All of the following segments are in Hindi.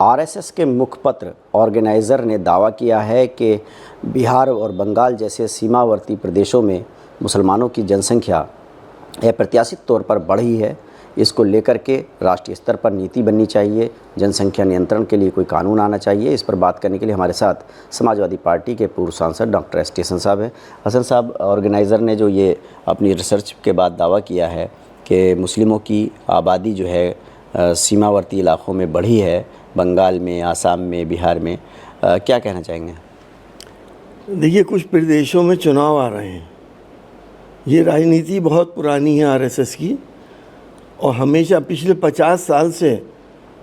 आरएसएस के मुखपत्र ऑर्गेनाइज़र ने दावा किया है कि बिहार और बंगाल जैसे सीमावर्ती प्रदेशों में मुसलमानों की जनसंख्या अप्रत्याशित तौर पर बढ़ी है। इसको लेकर के राष्ट्रीय स्तर पर नीति बननी चाहिए, जनसंख्या नियंत्रण के लिए कोई कानून आना चाहिए। इस पर बात करने के लिए हमारे साथ समाजवादी पार्टी के पूर्व सांसद डॉक्टर एस टी हसन साहब हैं। हसन साहब, ऑर्गेनाइज़र ने जो ये अपनी रिसर्च के बाद दावा किया है कि मुस्लिमों की आबादी जो है सीमावर्ती इलाक़ों में बढ़ी है, बंगाल में, आसाम में, बिहार में, क्या कहना चाहेंगे? देखिए, कुछ प्रदेशों में चुनाव आ रहे हैं। ये राजनीति बहुत पुरानी है आरएसएस की, और हमेशा पिछले 50 साल से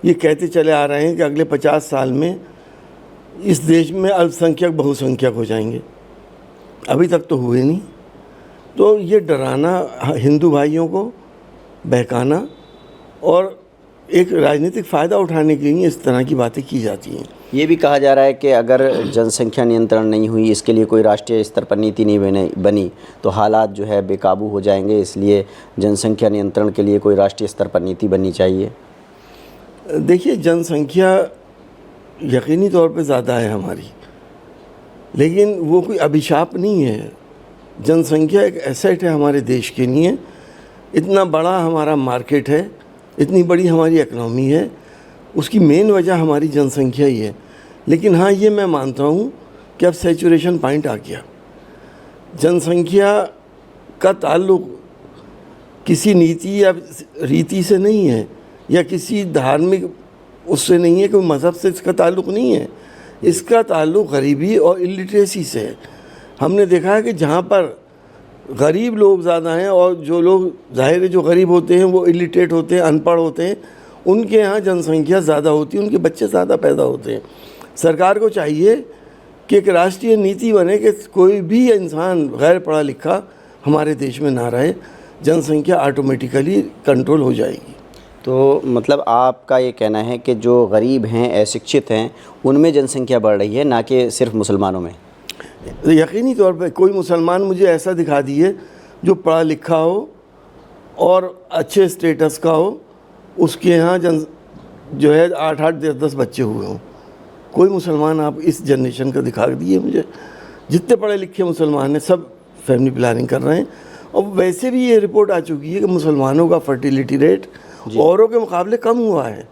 ये कहते चले आ रहे हैं कि अगले 50 साल में इस देश में अल्पसंख्यक बहुसंख्यक हो जाएंगे। अभी तक तो हुए नहीं। तो ये डराना, हिंदू भाइयों को बहकाना और एक राजनीतिक फ़ायदा उठाने के लिए इस तरह की बातें की जाती हैं। ये भी कहा जा रहा है कि अगर जनसंख्या नियंत्रण नहीं हुई, इसके लिए कोई राष्ट्रीय स्तर पर नीति नहीं बनी तो हालात जो है बेकाबू हो जाएंगे, इसलिए जनसंख्या नियंत्रण के लिए कोई राष्ट्रीय स्तर पर नीति बननी चाहिए। देखिए, जनसंख्या यकीनी तौर पे ज़्यादा है हमारी, लेकिन वो कोई अभिशाप नहीं है। जनसंख्या एक एसेट है हमारे देश के लिए। इतना बड़ा हमारा मार्केट है, इतनी बड़ी हमारी इकनॉमी है, उसकी मेन वजह हमारी जनसंख्या ही है। लेकिन हाँ, ये मैं मानता हूँ कि अब सैचुरेशन पॉइंट आ गया। जनसंख्या का ताल्लुक़ किसी नीति या रीति से नहीं है, या किसी धार्मिक उससे नहीं है, कोई मज़हब से इसका ताल्लुक़ नहीं है। इसका ताल्लुक़ गरीबी और इलिटरेसी से है। हमने देखा है कि जहाँ पर गरीब लोग ज़्यादा हैं और जो लोग ज़ाहिर है जो गरीब होते हैं वो इलिटरेट होते हैं, अनपढ़ होते हैं, उनके यहाँ जनसंख्या ज़्यादा होती है, उनके बच्चे ज़्यादा पैदा होते हैं। सरकार को चाहिए कि एक राष्ट्रीय नीति बने कि कोई भी इंसान गैर पढ़ा लिखा हमारे देश में ना रहे, जनसंख्या ऑटोमेटिकली कंट्रोल हो जाएगी। तो मतलब आपका ये कहना है कि जो गरीब हैं, अशिक्षित हैं, उनमें जनसंख्या बढ़ रही है, ना कि सिर्फ मुसलमानों में? यकीनी तौर पर कोई मुसलमान मुझे ऐसा दिखा दिए जो पढ़ा लिखा हो और अच्छे स्टेटस का हो, उसके यहाँ जो है 8-8, 10-10 बच्चे हुए हों। कोई मुसलमान आप इस जनरेशन का दिखा दिए मुझे। जितने पढ़े लिखे मुसलमान हैं सब फैमिली प्लानिंग कर रहे हैं। और वैसे भी ये रिपोर्ट आ चुकी है कि मुसलमानों का फर्टिलिटी रेट औरों के मुकाबले कम हुआ है।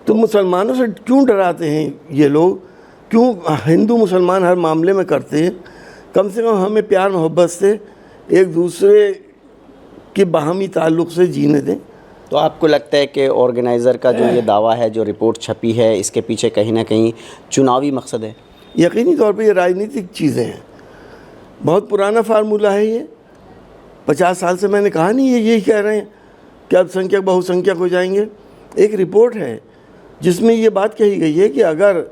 तो मुसलमानों से क्यों डराते हैं ये लोग? क्यों हिंदू मुसलमान हर मामले में करते हैं? कम से कम हमें प्यार मोहब्बत से एक दूसरे के बाहमी ताल्लुक़ से जीने दें। तो आपको लगता है कि ऑर्गेनाइज़र का जो ये दावा है, जो रिपोर्ट छपी है, इसके पीछे कहीं ना कहीं चुनावी मकसद है? यकीनी तौर पे ये राजनीतिक चीज़ें हैं। बहुत पुराना फार्मूला है ये। 50 साल से मैंने कहा नहीं, ये यही कह रहे हैं कि अल्पसंख्यक बहुसंख्यक हो जाएंगे। एक रिपोर्ट है जिसमें ये बात कही गई है कि अगर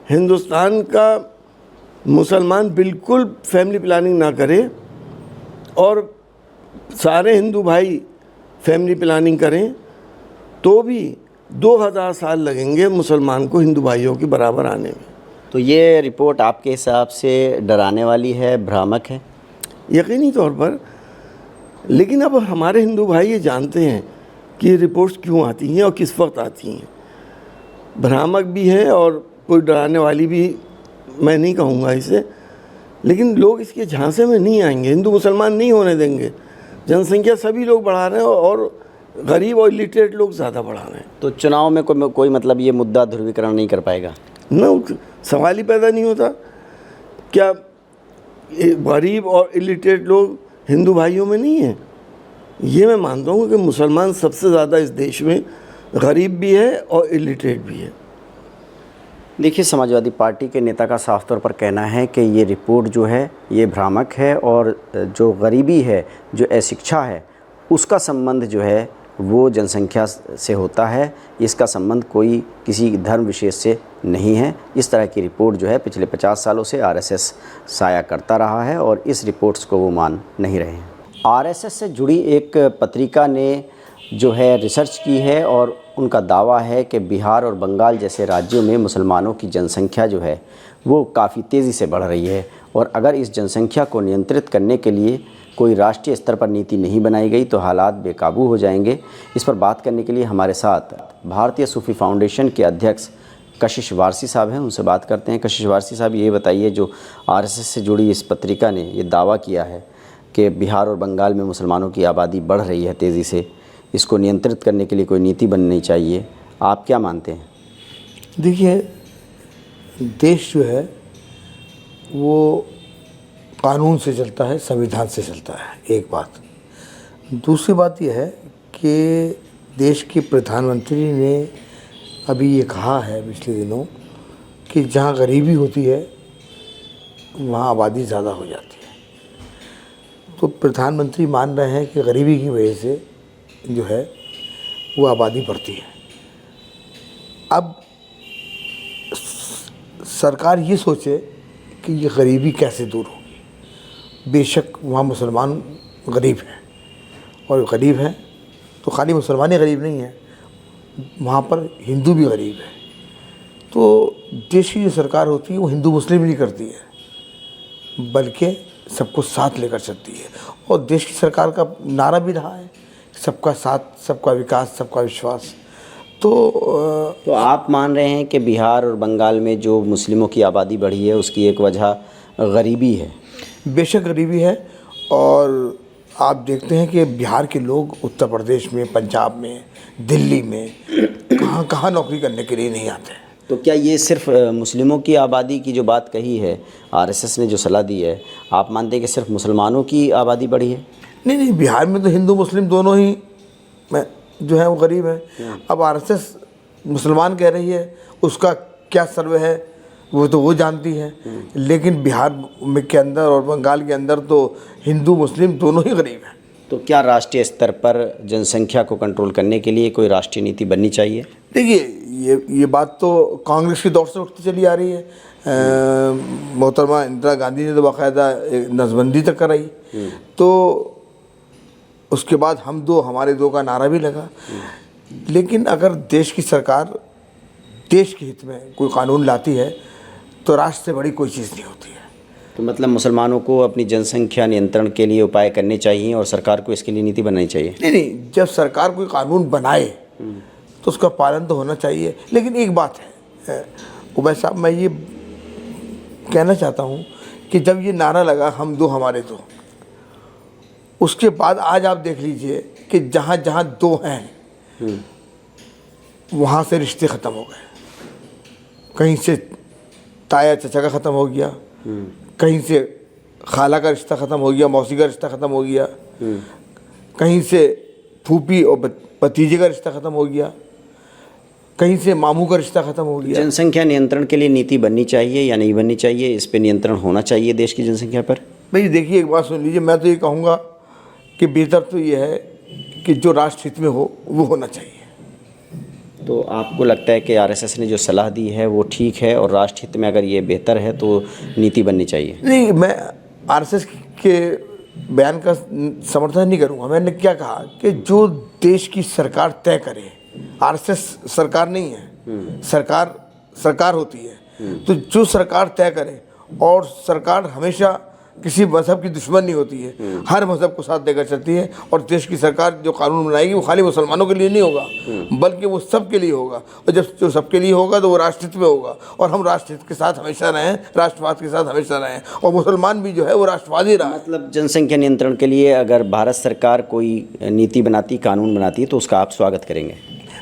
हिंदुस्तान का मुसलमान बिल्कुल फैमिली प्लानिंग ना करे और सारे हिंदू भाई फैमिली प्लानिंग करें, तो भी 2000 साल लगेंगे मुसलमान को हिंदू भाइयों के बराबर आने में। तो ये रिपोर्ट आपके हिसाब से डराने वाली है, भ्रामक है? यकीनी तौर पर। लेकिन अब हमारे हिंदू भाई ये जानते हैं कि रिपोर्ट्स क्यों आती हैं और किस वक्त आती हैं। भ्रामक भी है और कोई डराने वाली भी मैं नहीं कहूँगा इसे, लेकिन लोग इसके झांसे में नहीं आएंगे। हिंदू मुसलमान नहीं होने देंगे। जनसंख्या सभी लोग बढ़ा रहे हैं और गरीब और इलिटरेट लोग ज़्यादा बढ़ा रहे हैं। तो चुनाव में कोई मतलब ये मुद्दा ध्रुवीकरण नहीं कर पाएगा ना? सवाल ही पैदा नहीं होता। क्या गरीब और इलिटरेट लोग हिंदू भाइयों में नहीं हैं? ये मैं मानता हूँ कि मुसलमान सबसे ज़्यादा इस देश में गरीब भी है और इलिटरेट भी है। देखिए, समाजवादी पार्टी के नेता का साफ तौर पर कहना है कि ये रिपोर्ट जो है ये भ्रामक है, और जो गरीबी है, जो अशिक्षा है, उसका संबंध जो है वो जनसंख्या से होता है। इसका संबंध कोई किसी धर्म विशेष से नहीं है। इस तरह की रिपोर्ट जो है पिछले 50 सालों से आरएसएस साया करता रहा है और इस रिपोर्ट्स को वो मान नहीं रहे हैं। आरएसएस से जुड़ी एक पत्रिका ने जो है रिसर्च की है और उनका दावा है कि बिहार और बंगाल जैसे राज्यों में मुसलमानों की जनसंख्या जो है वो काफ़ी तेज़ी से बढ़ रही है, और अगर इस जनसंख्या को नियंत्रित करने के लिए कोई राष्ट्रीय स्तर पर नीति नहीं बनाई गई तो हालात बेकाबू हो जाएंगे। इस पर बात करने के लिए हमारे साथ भारतीय सूफी फाउंडेशन के अध्यक्ष कशिश वारसी साहब हैं, उनसे बात करते हैं। कशिश वारसी साहब, ये बताइए, जो आरएसएस से जुड़ी इस पत्रिका ने ये दावा किया है कि बिहार और बंगाल में मुसलमानों की आबादी बढ़ रही है तेज़ी से, इसको नियंत्रित करने के लिए कोई नीति बननी चाहिए, आप क्या मानते हैं? देखिए, देश जो है वो कानून से चलता है, संविधान से चलता है, एक बात। दूसरी बात यह है कि देश के प्रधानमंत्री ने अभी ये कहा है पिछले दिनों कि जहाँ गरीबी होती है वहाँ आबादी ज़्यादा हो जाती है। तो प्रधानमंत्री मान रहे हैं कि गरीबी की वजह से जो है वो आबादी बढ़ती है। अब सरकार ये सोचे कि ये गरीबी कैसे दूर होगी। बेशक वहाँ मुसलमान गरीब हैं, और गरीब हैं तो खाली मुसलमान ही गरीब नहीं है, वहाँ पर हिंदू भी गरीब है। तो देश की जो सरकार होती है वो हिंदू मुस्लिम नहीं करती है, बल्कि सबको साथ लेकर चलती है। और देश की सरकार का नारा भी रहा है, सबका साथ, सबका विकास, सबका विश्वास। तो आप मान रहे हैं कि बिहार और बंगाल में जो मुस्लिमों की आबादी बढ़ी है उसकी एक वजह गरीबी है? बेशक गरीबी है, और आप देखते हैं कि बिहार के लोग उत्तर प्रदेश में, पंजाब में, दिल्ली में कहाँ कहाँ नौकरी करने के लिए नहीं आते। तो क्या ये सिर्फ मुस्लिमों की आबादी की जो बात कही है, आरएसएस ने जो सलाह दी है, आप मानते हैं कि सिर्फ मुसलमानों की आबादी बढ़ी है? नहीं, बिहार में तो हिंदू मुस्लिम दोनों ही में जो है वो गरीब है। अब आरएसएस मुसलमान कह रही है, उसका क्या सर्वे है वो तो वो जानती है, लेकिन बिहार में के अंदर और बंगाल के अंदर तो हिंदू मुस्लिम दोनों ही गरीब हैं। तो क्या राष्ट्रीय स्तर पर जनसंख्या को कंट्रोल करने के लिए कोई राष्ट्रीय नीति बननी चाहिए? देखिए, ये बात तो कांग्रेस की दौर से उठती चली आ रही है। मोहतरमा इंदिरा गांधी ने तो बाकायदा नसबंदी तक कराई। तो उसके बाद हम दो हमारे दो का नारा भी लगा। लेकिन अगर देश की सरकार देश के हित में कोई कानून लाती है तो राष्ट्र से बड़ी कोई चीज़ नहीं होती है। तो मतलब मुसलमानों को अपनी जनसंख्या नियंत्रण के लिए उपाय करने चाहिए और सरकार को इसके लिए नीति बनानी चाहिए? नहीं, जब सरकार कोई कानून बनाए तो उसका पालन तो होना चाहिए। लेकिन एक बात है उबैद साहब, मैं ये कहना चाहता हूँ कि जब ये नारा लगा हम दो हमारे दो, उसके बाद आज आप देख लीजिए कि जहाँ जहाँ दो हैं वहाँ से रिश्ते ख़त्म हो गए। कहीं से ताया चचा का ख़त्म हो गया, कहीं से खाला का रिश्ता ख़त्म हो गया, मौसी का रिश्ता ख़त्म हो गया, कहीं से फूफी और भतीजे का रिश्ता ख़त्म हो गया, कहीं से मामू का रिश्ता ख़त्म हो गया। जनसंख्या नियंत्रण के लिए नीति बननी चाहिए या नहीं बननी चाहिए, इस पे नियंत्रण होना चाहिए देश की जनसंख्या पर? भाई देखिए, एक बात सुन लीजिए, मैं तो ये कहूँगा कि बेहतर तो ये है कि जो राष्ट्र हित में हो वो होना चाहिए। तो आपको लगता है कि आरएसएस ने जो सलाह दी है वो ठीक है, और राष्ट्र हित में अगर ये बेहतर है तो नीति बननी चाहिए? नहीं, मैं आरएसएस के बयान का समर्थन नहीं करूँगा। मैंने क्या कहा कि जो देश की सरकार तय करे, आरएसएस सरकार नहीं है, सरकार होती है, तो जो सरकार तय करे, और सरकार हमेशा किसी मज़हब की दुश्मन नहीं होती है, हर मज़हब को साथ देकर चलती है। और देश की सरकार जो कानून बनाएगी वो खाली मुसलमानों के लिए नहीं होगा, बल्कि वो सबके लिए होगा। और जब जो सबके लिए होगा तो वो राष्ट्रहित में होगा, और हम राष्ट्रहित के साथ हमेशा रहें, राष्ट्रवाद के साथ हमेशा रहें, और मुसलमान भी जो है वो राष्ट्रवादी रहा। मतलब जनसंख्या नियंत्रण के लिए अगर भारत सरकार कोई नीति बनाती, कानून बनाती, तो उसका आप स्वागत करेंगे?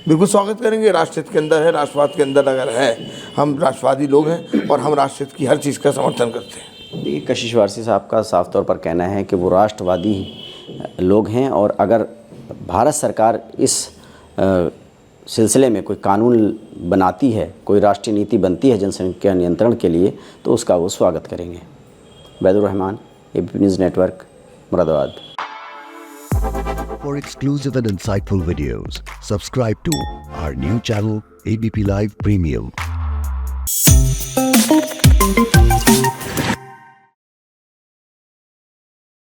बिल्कुल स्वागत करेंगे। राष्ट्रहित के अंदर है, राष्ट्रवाद के अंदर अगर है, हम राष्ट्रवादी लोग हैं और हम राष्ट्रहित की हर चीज़ का समर्थन करते हैं। देखिए, कशिश वारसी साहब का साफ तौर पर कहना है कि वो राष्ट्रवादी लोग हैं, और अगर भारत सरकार इस सिलसिले में कोई कानून बनाती है, कोई राष्ट्रीय नीति बनती है जनसंख्या नियंत्रण के लिए, तो उसका वो स्वागत करेंगे। Baidur Rahman, ABP news network, Moradabad. For exclusive and insightful videos, subscribe to our new channel ABP Live Premium.